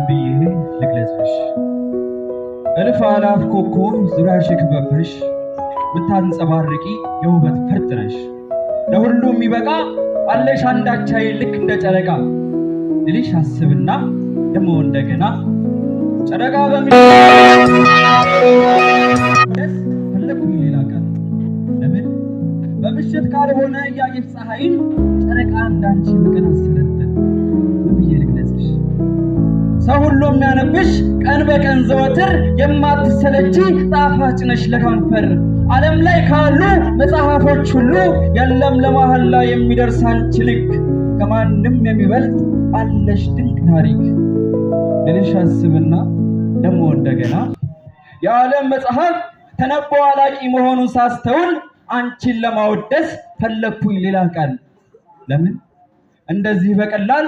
ብዬ ልግለጽሽ እልፍ አላፍ ኮከብ ዙሪያሽ ክበብሽ ብታንጸባርቂ የውበት ፈርጥ ነሽ ለሁሉም የሚበቃ አለሽ አንዳች ኃይል ልክ እንደ ጨረቃ ልልሽ አስብና ደሞ እንደገና ጨረቃ ደስ ፈለኩኝ ሌላ ቀን ለምን በምሽት ካልሆነ ያየሽ ፀሐይን ጨረቃ እንዳንቺ ምቅን አሰለጥን ብዬ ልግለጽሽ ሰው ሁሉ የሚያነብሽ ቀን በቀን ዘወትር የማትሰለቺ ጣፋጭ ነሽ ለከንፈር ዓለም ላይ ካሉ መጽሐፎች ሁሉ የለም ለመሐላ የሚደርስ አንቺ ልክ ከማንም የሚበልጥ አለሽ ድንቅ ታሪክ ልልሽ አስብና ደሞ እንደገና የዓለም መጽሐፍ ተነቦ አላቂ መሆኑን ሳስተውል አንቺን ለማወደስ ፈለኩኝ ሌላ ቃል ለምን እንደዚህ በቀላል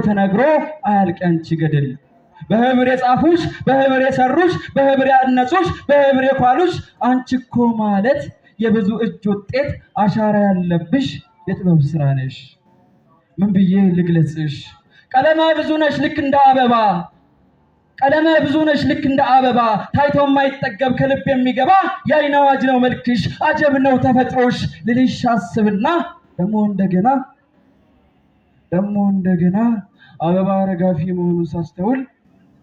ተነግሮ አያልቅ አንቺ ገድል በህብር የጻፉሽ በህብር የሰሩሽ በህብር ያነጹሽ በህብር የኳሉሽ አንቺ እኮ ማለት የብዙ እጅ ውጤት አሻራ ያለብሽ የጥበብ ስራ ነሽ ምን ብዬ ልግለጽሽ ቀለማ ብዙ ነሽ ልክ እንደ አበባ ቀለማ ብዙ ነሽ ልክ እንደ አበባ ታይቶ የማይጠገብ ከልብ የሚገባ የዓይን አዋጅ ነው መልክሽ አጀብ ነው ተፈጥሮሽ ልልሽ አስብና ደሞ እንደገና አበባ ረጋፊ መሆኑን ሳስተውል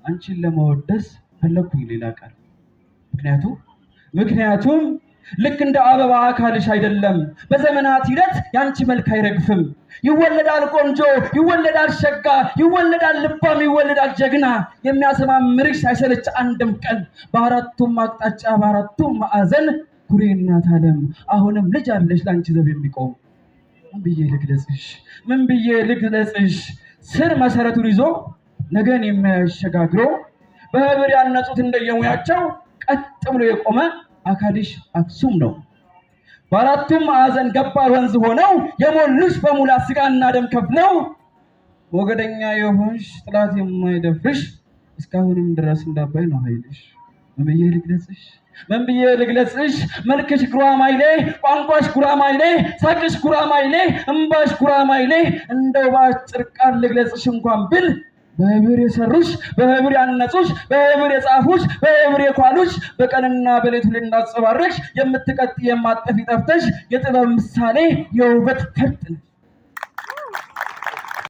አንቺን ለማወደስ ፈለኩኝ ሌላ ቃል ምክንያቱም ልክ እንደ አበባ አካልሽ አይደለም በዘመናት ሂደት ያንቺ መልክ አይረግፍም ይወለዳል ቆንጆ ይወለዳል ሸጋ ይወለዳል ልባም ይወለዳል ጀግና የሚያሰማምርሽ ሳይሰለች አንድም ቀን በአራቱም አቅጣጫ በአራቱም ማዕዘን ኩሬ እናት ዓለም አሁንም ልጅ አለሽ ላንቺ ዘብ የሚቆም ምን ብዬ ልግለጽሽ ስር መሰረቱን ይዞ ነገን የሚያሸጋግሮ በህብር ያነጹት እንደየሙያቸው ቀጥ ብሎ የቆመ አካልሽ አክሱም ነው በአራቱም ማዕዘን ገባር ወንዝ ሆነው የሞሉሽ በሙላት ስጋና ደም ከፍለው ሞገደኛ የሆንሽ ጥላት የማይደፍርሽ እስካሁንም ድረስ እንዳባይ ነው ኃይልሽ ምን ብዬ ልግለጽሽ መልክሽ ጉራማይሌ ቋንቋሽ ጉራማይሌ ሳቅሽ ጉራማይሌ እምባሽ ጉራማይሌ እንደው ባጭር ቃል ልግለጽሽ እንኳን ብል በህብር የሰሩሽ በህብር ያነጹሽ በህብር የጻፉሽ በህብር የኳሉሽ በቀንና በሌቱ ልናጸባረቅሽ የምትቀጥ የማጠፊ ጠፍተሽ የጥበብ ምሳሌ የውበት ፈርጥ ነሽ